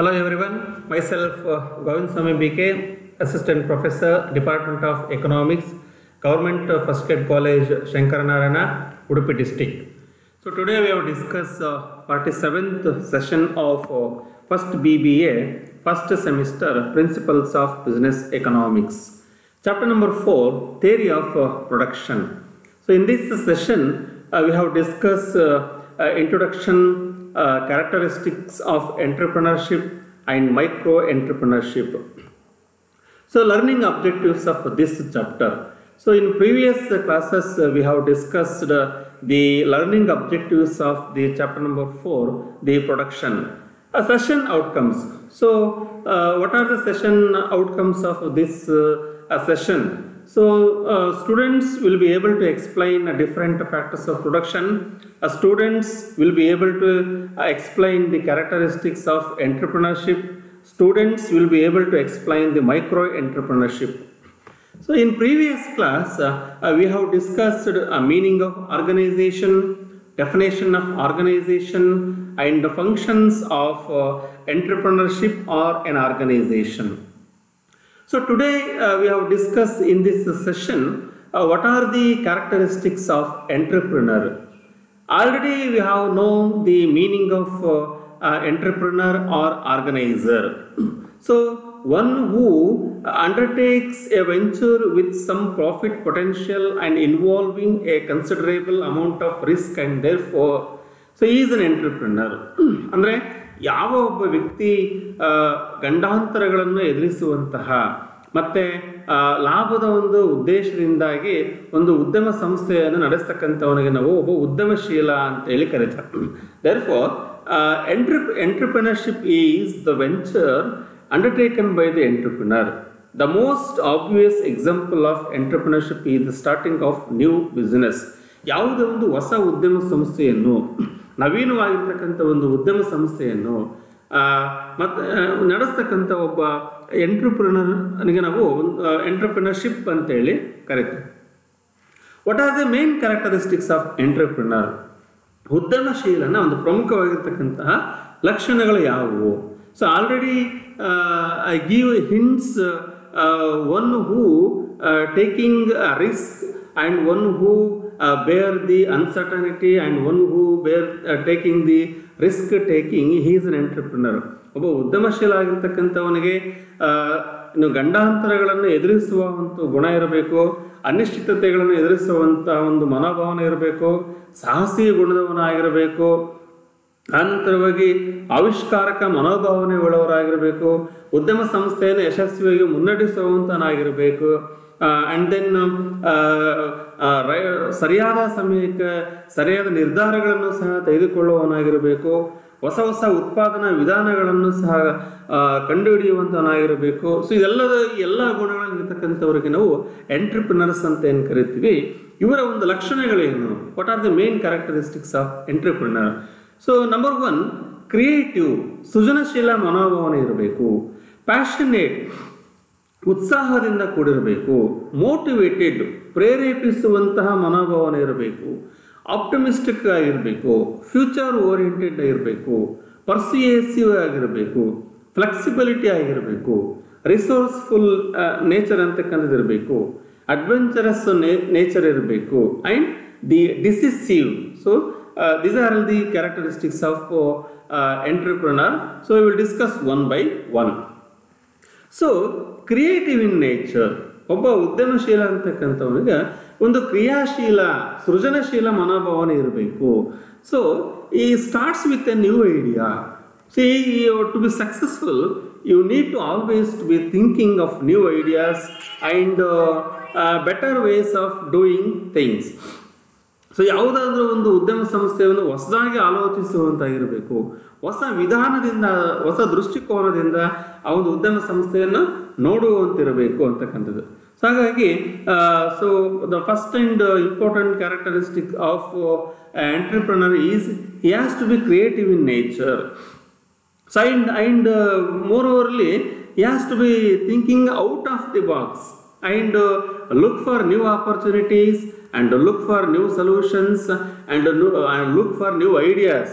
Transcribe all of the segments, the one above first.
Hello everyone, myself Govind Swami BK, Assistant Professor, Department of Economics, Government First Grade College, Shankaranarayana, Udupi District. So today we have discussed 47th session of first BBA, first semester, Principles of Business Economics. Chapter number 4, Theory of Production. So in this session, we have discussed introduction, characteristics of entrepreneurship and micro-entrepreneurship. So learning objectives of this chapter. So in previous classes, we have discussed the learning objectives of the chapter number 4, the production. Session outcomes. So what are the session outcomes of this session? So students will be able to explain different factors of production. Students will be able to explain the characteristics of entrepreneurship. Students will be able to explain the micro-entrepreneurship. So in previous class, we have discussed a meaning of organization, definition of organization, and the functions of entrepreneurship or an organization. So today we have discussed in this session what are the characteristics of entrepreneur. Already we have known the meaning of entrepreneur or organizer. So one who undertakes a venture with some profit potential and involving a considerable amount of risk, and therefore so he is an entrepreneur. ಅಂದ್ರೆ ಯಾವ ಒಬ್ಬ ವ್ಯಕ್ತಿ ಗಂಡಾಂತರಗಳನ್ನು ಎದುರಿಸುವಂತಹ ಮತ್ತೆ ಲಾಭದ ಒಂದು ಉದ್ದೇಶದಿಂದಾಗಿ ಒಂದು ಉದ್ಯಮ ಸಂಸ್ಥೆಯನ್ನು ನಡೆಸ್ತಕ್ಕಂಥವನಿಗೆ ನಾವು ಒಬ್ಬ ಉದ್ಯಮಶೀಲ ಅಂತ ಹೇಳಿ ಕರೀತಾರೆ. Therefore, entrepreneurship is the venture undertaken by the entrepreneur. The most obvious example of entrepreneurship is the starting of new business. ಯಾವುದೇ ಒಂದು ಹೊಸ ಉದ್ಯಮ ಸಂಸ್ಥೆಯನ್ನು, ನವೀನವಾಗಿರ್ತಕ್ಕಂಥ ಒಂದು ಉದ್ಯಮ ಸಂಸ್ಥೆಯನ್ನು ಮತ್ತು ನಡೆಸ್ತಕ್ಕಂಥ ಒಬ್ಬ ಎಂಟ್ರಪ್ರಿನರ್ಗೆ ನಾವು ಎಂಟ್ರಪ್ರಿನರ್ಶಿಪ್ ಅಂತೇಳಿ ಕರೀತೀವಿ. What are the main characteristics of entrepreneur? ಉದ್ಯಮಶೀಲನ ಒಂದು ಪ್ರಮುಖವಾಗಿರ್ತಕ್ಕಂತಹ ಲಕ್ಷಣಗಳು ಯಾವುವು? So already I give hints, one who taking risk and one who bear the uncertainty and one who bear taking the risk taking, he is an entrepreneur. ಒಬ್ಬ ಉದ್ಯಮಶೀಲ ಆಗಿರ್ತಕ್ಕಂಥವನಿಗೆ ಗಂಡಾಂತರಗಳನ್ನು ಎದುರಿಸುವ ಒಂದು ಗುಣ ಇರಬೇಕು, ಅನಿಶ್ಚಿತತೆಗಳನ್ನು ಎದುರಿಸುವಂಥ ಒಂದು ಮನೋಭಾವನೆ ಇರಬೇಕು, ಸಾಹಸಿ ಗುಣದವನಾಗಿರಬೇಕು, ಅನಂತರವಾಗಿ ಆವಿಷ್ಕಾರಕ ಮನೋಭಾವನೆ ಉಳ್ಳವರಾಗಿರಬೇಕು, ಉದ್ಯಮ ಸಂಸ್ಥೆಯನ್ನು ಯಶಸ್ವಿಯಾಗಿ ಮುನ್ನಡೆಸುವಂತನಾಗಿರಬೇಕು, ಆ್ಯಂಡ್ ದೆನ್ ಸರಿಯಾದ ಸಮಯಕ್ಕೆ ಸರಿಯಾದ ನಿರ್ಧಾರಗಳನ್ನು ಸಹ ತೆಗೆದುಕೊಳ್ಳುವವನಾಗಿರಬೇಕು, ಹೊಸ ಹೊಸ ಉತ್ಪಾದನಾ ವಿಧಾನಗಳನ್ನು ಸಹ ಕಂಡುಹಿಡಿಯುವಂತನಾಗಿರಬೇಕು. ಸೊ ಎಲ್ಲ ಗುಣಗಳಲ್ಲಿರ್ತಕ್ಕಂಥವ್ರಿಗೆ ನಾವು ಎಂಟ್ರಪ್ರಿನರ್ಸ್ ಅಂತ ಏನು ಕರಿತೀವಿ. ಇವರ ಒಂದು ಲಕ್ಷಣಗಳೇನು? What are the main characteristics of entrepreneur? So number 1, creative, ಸೃಜನಶೀಲ ಮನೋಭಾವನೆ ಇರಬೇಕು. ಪ್ಯಾಷನೇಟ್, ಉತ್ಸಾಹದಿಂದ ಕೂಡಿರಬೇಕು. ಮೋಟಿವೇಟೆಡ್, ಪ್ರೇರೇಪಿಸುವಂತಹ ಮನೋಭಾವನೆ ಇರಬೇಕು. ಆಪ್ಟಮಿಸ್ಟಿಕ್ ಆಗಿರಬೇಕು. ಫ್ಯೂಚರ್ ಓರಿಯೆಂಟೆಡ್ ಆಗಿರಬೇಕು. ಪರ್ಸುಯೇಸಿವ್ ಆಗಿರಬೇಕು. ಫ್ಲೆಕ್ಸಿಬಿಲಿಟಿ ಆಗಿರಬೇಕು. ರಿಸೋರ್ಸ್ಫುಲ್ ನೇಚರ್ ಅಂತಕ್ಕಂಥದ್ದಿರಬೇಕು. ಅಡ್ವೆಂಚರಸ್ ನೇಚರ್ ಇರಬೇಕು. And the decisive. So these are all the characteristics of entrepreneur. So we will discuss one by one. So creative in nature, ಒಬ್ಬ ಉದ್ಯಮಶೀಲ ಅಂತಕ್ಕಂಥವನಿಗೆ ಒಂದು ಕ್ರಿಯಾಶೀಲ ಸೃಜನಶೀಲ ಮನೋಭಾವನೆ ಇರಬೇಕು. ಸೊ ಈ starts with a new idea. See, to be successful you need to always to be thinking of new ideas and better ways of doing things. So ಯಾವುದಾದ್ರೂ ಒಂದು ಉದ್ಯಮ ಸಂಸ್ಥೆಯನ್ನು ಹೊಸದಾಗಿ ಆಲೋಚಿಸುವಂತಾಗಿರಬೇಕು. ಹೊಸ ವಿಧಾನದಿಂದ, ಹೊಸ ದೃಷ್ಟಿಕೋನದಿಂದ ಆ ಒಂದು ಉದ್ಯಮ ಸಂಸ್ಥೆಯನ್ನು ನೋಡುವಂತಿರಬೇಕು ಅಂತಕ್ಕಂಥದ್ದು. ಸೊ ಹಾಗಾಗಿ so the first and important characteristic of entrepreneur is he has to be creative in nature. So and more overly he has to be thinking out of the box and look for new opportunities and look for new solutions and look for new ideas.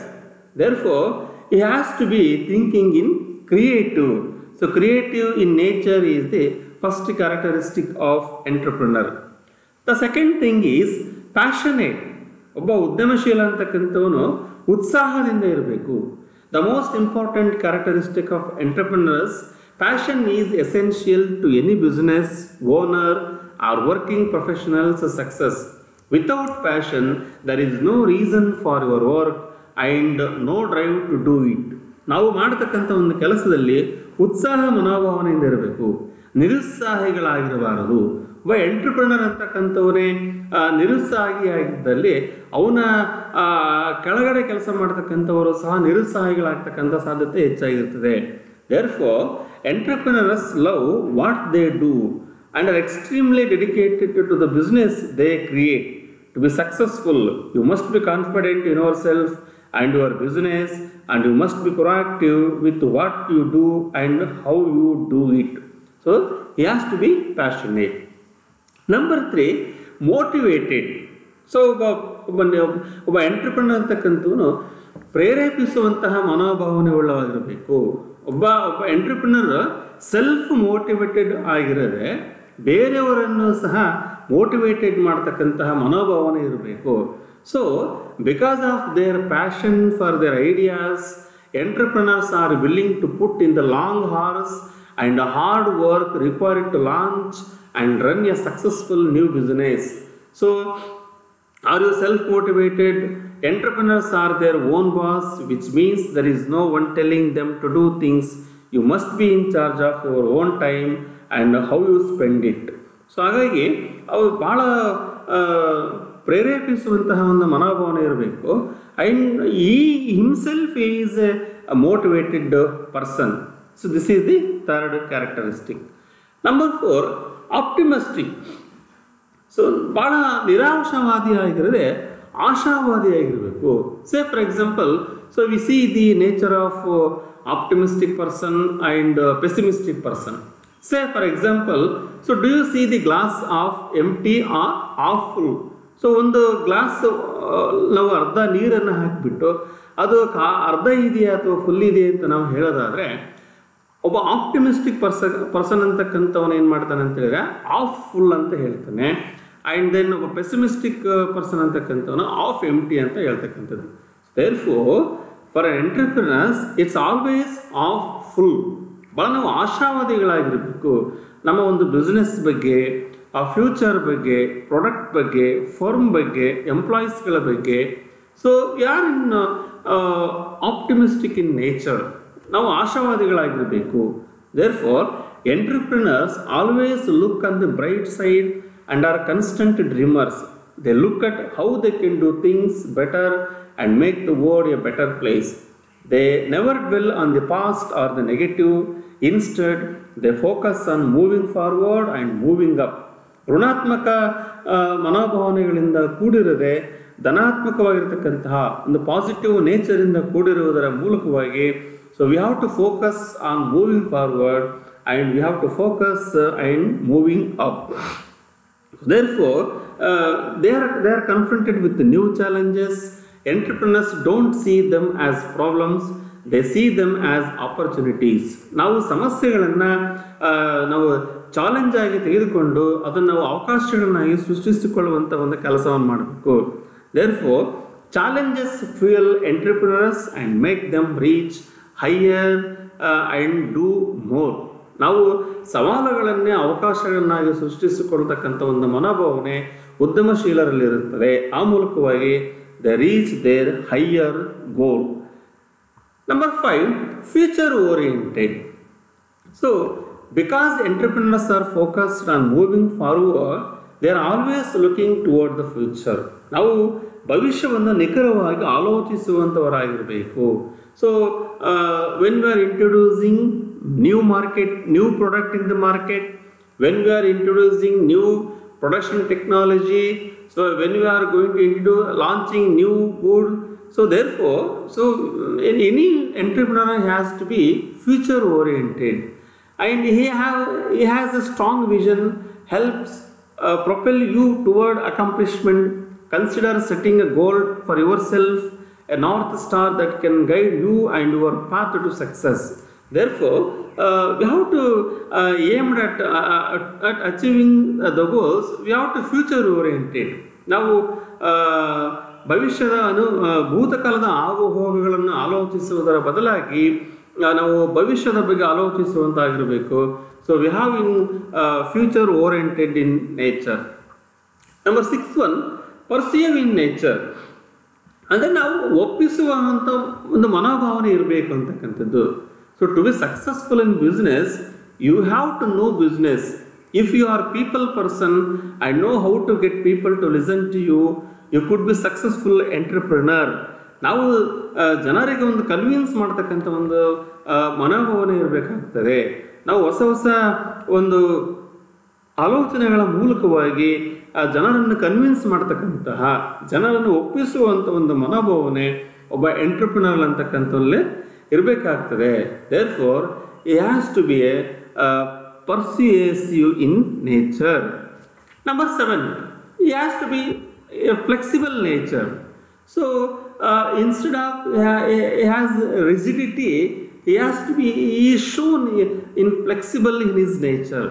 Therefore, he has to be thinking in creative. So creative in nature is the first characteristic of entrepreneur. The second thing is passionate. ಒಬ್ಬ ಉದ್ಯಮಶೀಲ ಅಂತಕ್ಕಂಥವನು ಉತ್ಸಾಹದಿಂದ ಇರಬೇಕು. The most important characteristic of entrepreneurs, passion is essential to any business owner or working professional's success. Without passion, there is no reason for your work and no drive to do it. ನಾವು ಮಾಡತಕ್ಕಂಥ ಒಂದು ಕೆಲಸದಲ್ಲಿ ಉತ್ಸಾಹ ಮನೋಭಾವನೆಯಿಂದ ಇರಬೇಕು, ನಿರುತ್ಸಾಹಿಗಳಾಗಿರಬಾರದು. ಒಬ್ಬ entrepreneur ಅಂತಕ್ಕಂಥವನೇ ನಿರುತ್ಸಾಹಿಯಾಗಿದ್ದಲ್ಲಿ ಅವನ ಕೆಳಗಡೆ ಕೆಲಸ ಮಾಡ್ತಕ್ಕಂಥವರು ಸಹ ನಿರುತ್ಸಾಹಿಗಳಾಗ್ತಕ್ಕಂಥ ಸಾಧ್ಯತೆ ಹೆಚ್ಚಾಗಿರ್ತದೆ. Therefore, entrepreneurs love what they do and are extremely dedicated to the business they create. To be successful, you must be confident in yourself and your business, and you must be proactive with what you do and how you do it. So he has to be passionate. Number 3, motivated. So ಒಬ್ಬ entrepreneur ಅಂತಕ್ಕಂಥವನು ಪ್ರೇರೇಪಿಸುವಂತಹ ಮನೋಭಾವನೆ ಉಳ್ಳವಾಗಿರಬೇಕು. ಒಬ್ಬ entrepreneur self motivated ಆಗಿರದೆ ಬೇರೆಯವರನ್ನು ಸಹ motivated ಮಾಡ್ತಕ್ಕಂತಹ ಮನೋಭಾವನೆ ಇರಬೇಕು. So because of their passion for their ideas, entrepreneurs are willing to put in the long hours and hard work required to launch and run a successful new business. So, are you self-motivated? Entrepreneurs are their own boss, which means there is no one telling them to do things. You must be in charge of your own time and how you spend it. So, ಹಾಗಾಗಿ ಅವು ಭಾಳ ಪ್ರೇರೇಪಿಸುವಂತಹ ಒಂದು ಮನೋಭಾವನೆ ಇರಬೇಕು. And ಈ himself is A motivated person. So this is the third characteristic. Number 4, optimistic. So ಭಾಳ ನಿರಾಶಾವಾದಿ ಆಗಿರದೆ ಆಶಾವಾದಿ ಆಗಿರಬೇಕು. Say for example, so we see the nature of optimistic person and pessimistic person. Say for example, so do you see the glass of empty or half full? So ಒಂದು glass ನಾವು ಅರ್ಧ ನೀರನ್ನು ಹಾಕಿಬಿಟ್ಟು ಅದು ಅರ್ಧ ಇದೆಯಾ ಅಥವಾ ಫುಲ್ ಇದೆಯಾ ಅಂತ ನಾವು ಹೇಳೋದಾದರೆ, ಒಬ್ಬ ಆಪ್ಟಿಮಿಸ್ಟಿಕ್ ಪರ್ಸನ್ ಅಂತಕ್ಕಂಥವನು ಏನು ಮಾಡ್ತಾನೆ ಅಂತ ಹೇಳಿದ್ರೆ ಆಫ್ ಫುಲ್ ಅಂತ ಹೇಳ್ತಾನೆ. ಆ್ಯಂಡ್ ದೆನ್ ಒಬ್ಬ ಪೆಸಿಮಿಸ್ಟಿಕ್ ಪರ್ಸನ್ ಅಂತಕ್ಕಂಥವನು ಆಫ್ ಎಂಟಿ ಅಂತ ಹೇಳ್ತಕ್ಕಂಥದ್ದು. Therefore for entrepreneurs it's always half full. ಭಾಳ ನಾವು ಆಶಾವಾದಿಗಳಾಗಿರಬೇಕು. ನಮ್ಮ ಒಂದು ಬಿಸ್ನೆಸ್ ಬಗ್ಗೆ, ಆ ಫ್ಯೂಚರ್ ಬಗ್ಗೆ, ಪ್ರಾಡಕ್ಟ್ ಬಗ್ಗೆ, ಫರ್ಮ್ ಬಗ್ಗೆ, ಎಂಪ್ಲಾಯೀಸ್ಗಳ ಬಗ್ಗೆ. ಸೊ ಯಾರ್ ಇನ್ ಆಪ್ಟಿಮಿಸ್ಟಿಕ್ ಇನ್ ನೇಚರ್, ನಾವು ಆಶಾವಾದಿಗಳಾಗಿರಬೇಕು. Therefore entrepreneurs always look on the bright side and are constant dreamers. They look at how they can do things better and make the world a better place. They never dwell on the past or the negative. Instead, they focus on moving forward and moving up. ಋಣಾತ್ಮಕ ಮನೋಭಾವನೆಗಳಿಂದ ಕೂಡಿರದೆ ಧನಾತ್ಮಕವಾಗಿರ್ತಕ್ಕಂತಹ ಒಂದು positive ನೇಚರಿಂದ ಕೂಡಿರುವುದರ ಮೂಲಕವಾಗಿ, so we have to focus on moving forward and we have to focus and moving up. Therefore, they are confronted with the new challenges. Entrepreneurs don't see them as problems, they see them as opportunities. ನಾವು ಸಮಸ್ಯೆಗಳನ್ನು ನಾವು challenge ಆಗಿ ತೆಗೆದುಕೊಂಡು ಅದನ್ನು ನಾವು ಅವಕಾಶಗಳನ್ನಾಗಿ ಸೃಷ್ಟಿಸಿಕೊಳ್ಳುವಂಥ ಒಂದು ಕೆಲಸವನ್ನು ಮಾಡಬೇಕು. Therefore, challenges fuel entrepreneurs and make them reach higher and do more. ನಾವು ಸವಾಲುಗಳನ್ನೇ ಅವಕಾಶಗಳನ್ನಾಗಿ ಸೃಷ್ಟಿಸಿಕೊಳ್ತಕ್ಕಂಥ ಒಂದು ಮನೋಭಾವನೆ ಉದ್ಯಮಶೀಲರಲ್ಲಿರುತ್ತದೆ. ಆ ಮೂಲಕವಾಗಿ they reach their higher goal. Number 5, future oriented. So because entrepreneurs are focused on moving forward, they are always looking toward the future. ನಾವು ಭವಿಷ್ಯವನ್ನು ನಿಖರವಾಗಿ ಆಲೋಚಿಸುವಂಥವರಾಗಿರಬೇಕು. So when we are introducing new market, new product in the market, when we are introducing new production technology, so when we are going to introduce launching new good, so therefore, so any entrepreneur has to be future oriented, and he has a strong vision, helps propel you toward accomplishment. Consider setting a goal for yourself, a north star that can guide you and your path to success. Therefore, we have to aim at achieving the goals. We have to future oriented. ನಾವು ಭವಿಷ್ಯದ ಭೂತಕಾಲದ ಆಗುಹೋಗುಗಳನ್ನು ಆಲೋಚಿಸುವುದರ ಬದಲಾಗಿ ನಾವು ಭವಿಷ್ಯದ ಬಗ್ಗೆ ಆಲೋಚಿಸುವಂತಾಗಿರಬೇಕು. So we have in future oriented in nature. Number 6 persuasive in nature ಅಂದರೆ ನಾವು ಒಪ್ಪಿಸುವಂಥ ಒಂದು ಮನೋಭಾವನೆ ಇರಬೇಕು ಅಂತಕ್ಕಂಥದ್ದು. So to be successful in business you have to know business. If you are people person I know how to get people to listen to you, you could be successful entrepreneur. ನಾವು ಜನರಿಗೆ ಒಂದು convince ಮಾಡ್ತಕ್ಕಂಥ ಒಂದು ಮನೋಭಾವನೆ ಇರಬೇಕಾಗ್ತದೆ. ನಾವು ಹೊಸ ಹೊಸ ಒಂದು ಆಲೋಚನೆಗಳ ಮೂಲಕವಾಗಿ ಜನರನ್ನು ಕನ್ವಿನ್ಸ್ ಮಾಡ್ತಕ್ಕಂತಹ, ಜನರನ್ನು ಒಪ್ಪಿಸುವಂಥ ಒಂದು ಮನೋಭಾವನೆ ಒಬ್ಬ ಎಂಟರ್ಪ್ರಿನರ್ ಅಂತಕ್ಕಂಥಲ್ಲೇ ಇರಬೇಕಾಗ್ತದೆ. Therefore he has to be a persuasive in nature. Number 7, he has to be a flexible nature. So instead of he has rigidity, he is shown inflexible in his nature.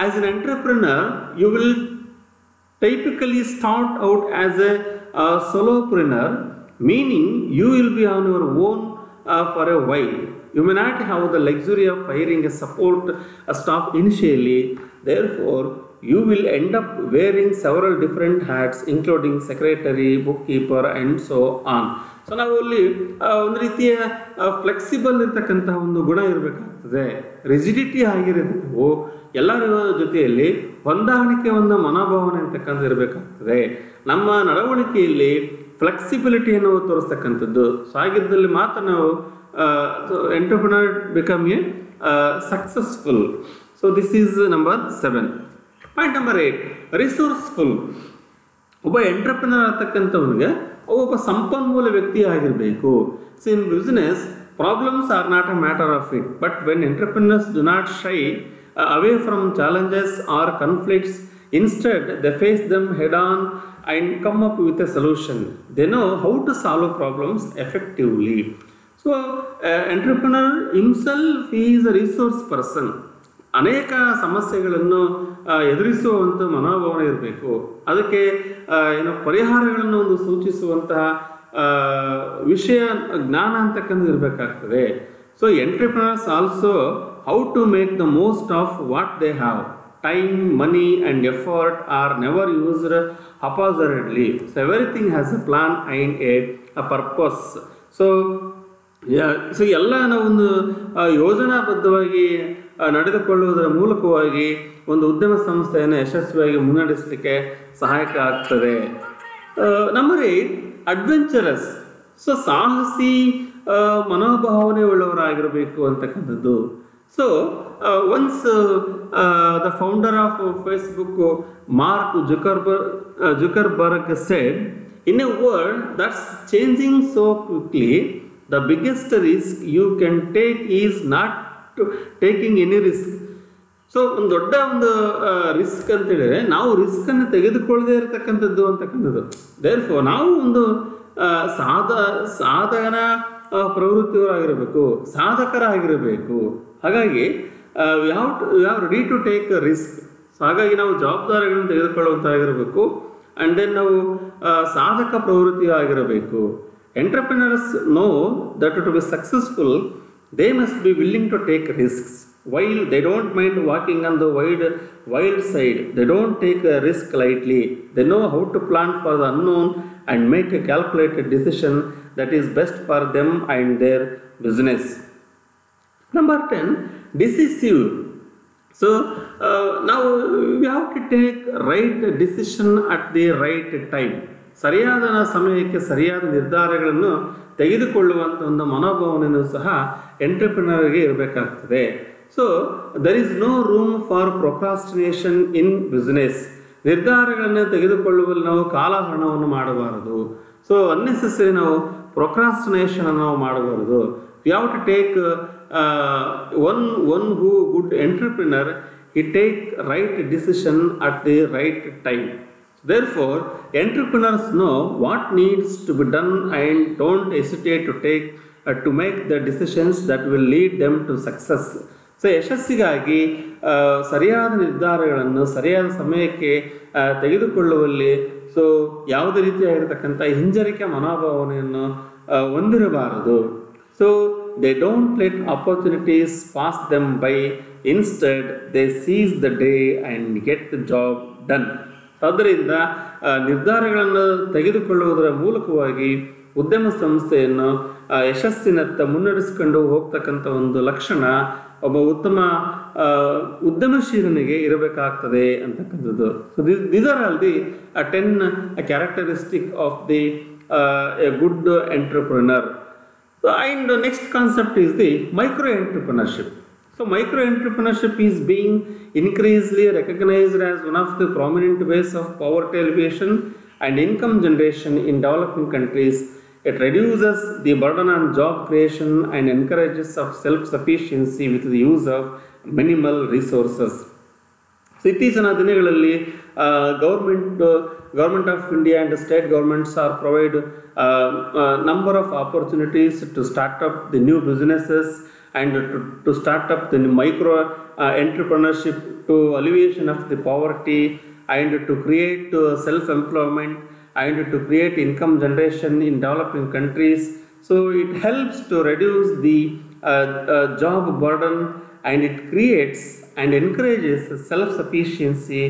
As an entrepreneur, you will typically start out as a solopreneur, meaning you will be on your own for a while. You may not have the luxury of hiring a support staff initially. Therefore, you will end up wearing several different hats, including secretary, bookkeeper, and so on. So ನಾವು ಅಲ್ಲಿ ಒಂದು ರೀತಿಯ flexible ಇರ್ತಕ್ಕಂತಹ ಒಂದು ಗುಣ ಇರಬೇಕಾಗ್ತದೆ. Rigidity ಆಗಿರೋದು ಎಲ್ಲರ ಜೊತೆಯಲ್ಲಿ ಹೊಂದಾಣಿಕೆ ಒಂದು ಮನೋಭಾವನೆ ಅಂತಕ್ಕಂಥ ಇರಬೇಕಾಗ್ತದೆ. ನಮ್ಮ ನಡವಳಿಕೆಯಲ್ಲಿ ಫ್ಲೆಕ್ಸಿಬಿಲಿಟಿಯನ್ನು ತೋರಿಸ್ತಕ್ಕಂಥದ್ದು. ಸೊ ಆಗಿದ್ದಲ್ಲಿ ಮಾತ್ರ ನಾವು entrepreneur become a successful. So this is number 7. Point number 8, resourceful. ಒಬ್ಬ ಎಂಟರ್ಪ್ರಿನರ್ ಅಂತಕ್ಕಂಥವನಿಗೆ ಒಬ್ಬ ಸಂಪನ್ಮೂಲ ವ್ಯಕ್ತಿ ಆಗಿರಬೇಕು. So in business problems are not a matter of it, but when entrepreneurs do not shy away from challenges or conflicts, instead they face them head on and come up with a solution. They know how to solve problems effectively. So entrepreneur himself, he is a resource person. ಅನೇಕ ಸಮಸ್ಯೆಗಳನ್ನು ಎದುರಿಸುವಂಥ ಮನೋಭಾವನೆ ಇರಬೇಕು. ಅದಕ್ಕೆ ಪರಿಹಾರಗಳನ್ನು ಒಂದು ಸೂಚಿಸುವಂತಹ ವಿಷಯ ಜ್ಞಾನ ಅಂತಕ್ಕಂಥ ಇರಬೇಕಾಗ್ತದೆ. So entrepreneurs also how to make the most of what they have. Time, money and effort are never used haphazardly. So everything has a plan and a purpose. So ಎಲ್ಲ ನಾವೊಂದು ಯೋಜನಾಬದ್ಧವಾಗಿ ನಡೆದುಕೊಳ್ಳುವುದರ ಮೂಲಕವಾಗಿ ಒಂದು ಉದ್ಯಮ ಸಂಸ್ಥೆಯನ್ನು ಯಶಸ್ವಿಯಾಗಿ ಮುನ್ನಡೆಸಲಿಕ್ಕೆ ಸಹಾಯಕ ಆಗ್ತದೆ. Number 8, adventurous. ಸೊ ಸಾಹಸಿ ಮನೋಭಾವನೆ ಉಳ್ಳವರಾಗಿರಬೇಕು ಅಂತಕ್ಕಂಥದ್ದು. So once the founder of Facebook, Mark Zuckerberg said, in a world that's changing so quickly, the biggest risk you can take is not taking any risk. So ಒಂದು ದೊಡ್ಡ ಒಂದು risk ಅಂತ ಹೇಳಿದ್ರೆ ನಾವು ರಿಸ್ಕನ್ನು ತೆಗೆದುಕೊಳ್ಳದೆ ಇರತಕ್ಕಂಥದ್ದು ಅಂತಕ್ಕಂಥದ್ದು. ದೇರ್ಫೋರ್ ನಾವು ಒಂದು ಸಾಧನ ಪ್ರವೃತ್ತಿಯವರಾಗಿರಬೇಕು, ಸಾಧಕರಾಗಿರಬೇಕು. ಹಾಗಾಗಿ we have ready to take risk. So ಹಾಗಾಗಿ ನಾವು ಜವಾಬ್ದಾರಿಗಳನ್ನು ತೆಗೆದುಕೊಳ್ಳುವಂತಾಗಿರಬೇಕು. ಆ್ಯಂಡ್ ದೆನ್ ನಾವು ಸಾಧಕ ಪ್ರವೃತ್ತಿ ಆಗಿರಬೇಕು. Entrepreneurs know that to be successful they must be willing to take risks. While they don't mind walking on the wild side, they don't take a risk lightly. They know how to plan for the unknown and make a calculated decision that is best for them and their business. Number 10, decisive. So now we have to take right decision at the right time. ಸರಿಯಾದ ಸಮಯಕ್ಕೆ ಸರಿಯಾದ ನಿರ್ಧಾರಗಳನ್ನು ತೆಗೆದುಕೊಳ್ಳುವಂಥ ಒಂದು ಮನೋಭಾವನೆಯೂ ಸಹ ಎಂಟರ್ಪ್ರಿನರ್ಗೆ ಇರಬೇಕಾಗ್ತದೆ. So there is no room for procrastination in business. ನಿರ್ಧಾರಗಳನ್ನು ತೆಗೆದುಕೊಳ್ಳುವಲ್ಲಿ ನಾವು ಕಾಲಹರಣವನ್ನು ಮಾಡಬಾರದು. ಸೊ ಅನ್ನೆಸೆಸರಿ ನಾವು ಪ್ರೊಕ್ರಾಸ್ಟಿನೇಷನ್ ನಾವು ಮಾಡಬಾರದು. We have to take one who good entrepreneur, he take right decision at the right time. Therefore, entrepreneurs know what needs to be done and don't hesitate to take to make the decisions that will lead them to success. So ಯಶಸ್ಸಿಗಾಗಿ ಸರಿಯಾದ ನಿರ್ಧಾರಗಳನ್ನು ಸರಿಯಾದ ಸಮಯಕ್ಕೆ ತೆಗೆದುಕೊಳ್ಳುವಲ್ಲಿ so ಯಾವುದೇ ರೀತಿಯಾಗಿರ್ತಕ್ಕಂಥ ಹಿಂಜರಿಕೆ ಮನೋಭಾವನೆಯನ್ನು ಹೊಂದಿರಬಾರದು. So they don't let opportunities pass them by, instead they seize the day and get the job done. ಆದ್ದರಿಂದ ನಿರ್ಧಾರಗಳನ್ನು ತೆಗೆದುಕೊಳ್ಳುವುದರ ಮೂಲಕವಾಗಿ ಉದ್ಯಮ ಸಂಸ್ಥೆಯನ್ನು ಯಶಸ್ಸಿನತ್ತ ಮುನ್ನಡೆಸಿಕೊಂಡು ಹೋಗ್ತಕ್ಕಂಥ ಒಂದು ಲಕ್ಷಣ ಒಬ್ಬ ಉತ್ತಮ ಉದ್ಯಮಶೀಲನಿಗೆ ಇರಬೇಕಾಗ್ತದೆ ಅಂತಕ್ಕಂಥದ್ದು. So these are all the 10 characteristic of the a good entrepreneur. So and the next concept is the micro entrepreneurship. So micro entrepreneurship is being increasingly recognized as one of the prominent ways of poverty alleviation and income generation in developing countries. It reduces the burden on job creation and encourages of self-sufficiency with the use of minimal resources. So ಇತ್ತೀಚಿನ ದಿನಗಳಲ್ಲಿ government of India and state governments are provide number of opportunities to start up the new businesses and to start up the micro entrepreneurship to alleviation of the poverty and to create self-employment and to create income generation in developing countries. So it helps to reduce the job burden and it creates and encourages self-sufficiency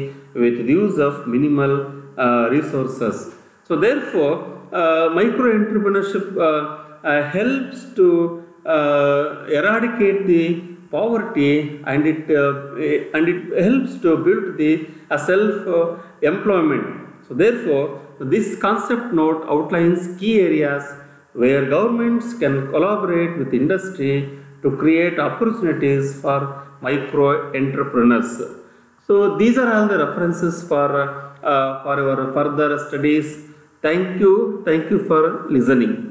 with the use of minimal resources. So therefore, micro-entrepreneurship helps to eradicate the poverty and it helps to build the self-employment. So therefore, this concept note outlines key areas where governments can collaborate with industry to create opportunities for micro entrepreneurs. So these are all the references for our further studies. Thank you for listening.